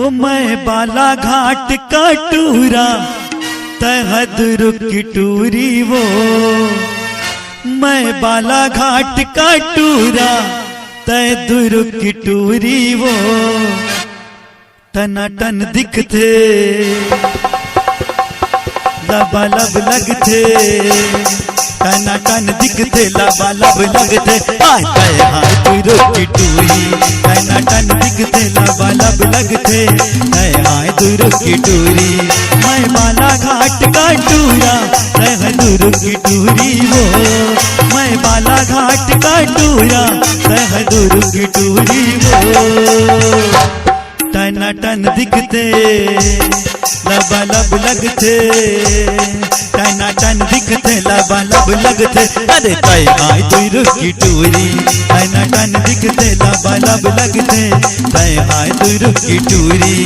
ओ मैं बाला घाट का टूरा तहद रुक टूरी वो, मैं बाला घाट का टूरा तहद रुक टूरी वो, टनाटन दिखते लबालब लगते, टनाटन दिखते लबालब लगते, आते हाय तुरो की टूरी, टनाटन दिखते लबालब लगते, हाय तुरो की टूरी, मैं बाला घाट का टूरा तह दुरु की टूरी वो, मैं बाला घाट का टूरा तह दुरु की टूरी वो, टनाटन दिखते लबालब लगते, टनाटन दिखते लबालब लगते, अरे तय हाय तुरो की टूरी, टनाटन दिखते लबालब लगते, तय हाय तुरो की टूरी।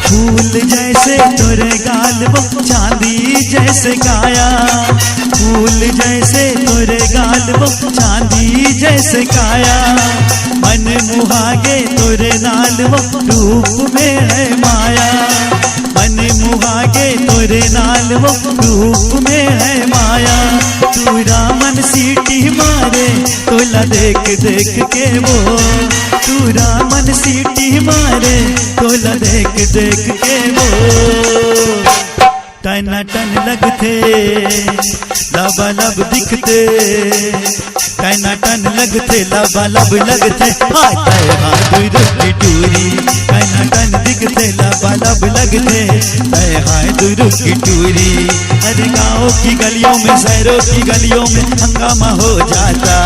फूल जैसे तोरे गाल वो चांदी जैसे काया, फूल जैसे तोरे गाल वो चांदी जैसे काया, मन मुहागे तोरे नाल वो रूप में है माया, मन मुहागे तोरे नाल वो रूप में है माया, तूरा मन सीटी मारे तोला देख देख के वो, तूरा मन सीटी मारे तोला देख देख के वो, टनाटन लगते लबालब दिखते, टनाटन लगते लबालब लगते, आते हाय तुरो की टूरी, टनाटन दिखते लबालब लगते, हाय तुरो की टूरी। अरे गाँव की गलियों में शहरों की गलियों में हंगामा हो जाता,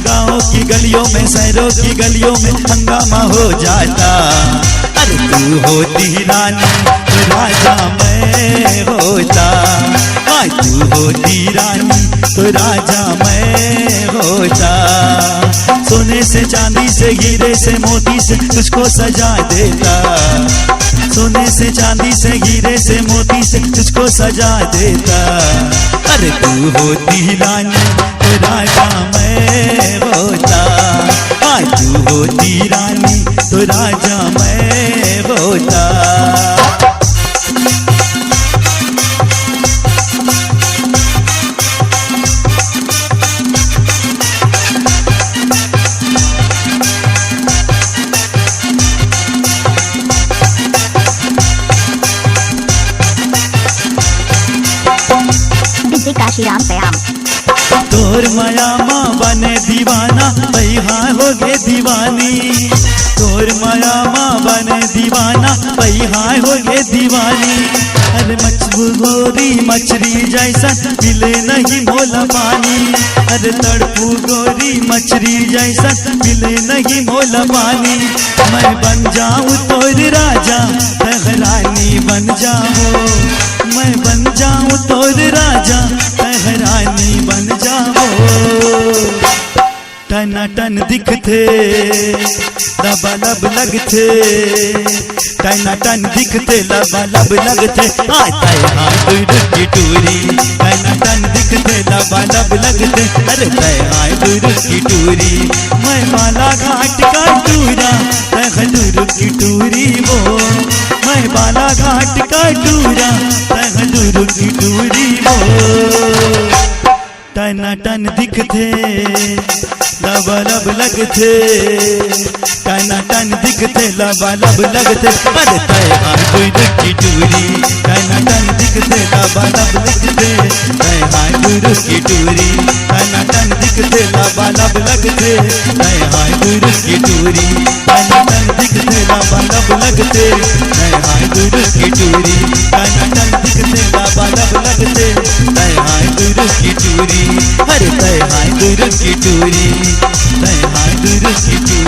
गाँव की गलियों में शहरों की गलियों में हंगामा हो जाता, अरे तू होती रानी तो राजा मैं होता, आज तू होती रानी तो राजा मैं होता, सोने से चांदी से हीरे से मोती से तुझको सजा देता, सोने से चांदी से हीरे से मोती से तुझको सजा देता, अरे तू होती रानी तो राजा मैं होता, आज तू होती रानी तो राजा मैं होता। काशीराम सयाम तोर माया माँ बने दीवाना भैया हो गे दीवानी, तोर माया माँ बने दीवाना भैया हो गे दीवानी, अरे मछली गोरी मछली जैसा मिले नहीं मोला पानी, अरे तड़पू गोरी मछली जैसा मिले नहीं मोला पानी, मैं बन जाऊँ तोर राजा तह रानी बन जाओ, मैं बन जाऊँ तोर राजा तह रानी बन जाओ, टनाटन दिखते लबालब लगते, टनाटन दिखते लबालब लगते, आते हाय तुरो की टूरी, टनाटन दिखते लबालब लगते, अरे तय हाय तुरो की टूरी, मैं बाला घाट का टूरा तह तुरो की टूरी वो, मैं बाला घाट का टूरा तह तुरो की टूरी वो, टनाटन दिखते लबालब लगते, टनाटन दिखते लबालब लगते, अरे तय हाय तुरो की टूरी, टनाटन दिखते लबालब लगते, तय हाय तुरो की टूरी, टनाटन दिखते लबालब लगते, तय हाय तुरो की टूरी, टनाटन दिखते लबालब लगते, तय हाय तुरो की टूरी, टनाटन दिखते लबालब लगते, तय हाय तुरो की टूरी, अरे तय हाय तुरो की टूरी, तय हाय तुरो की टूरी।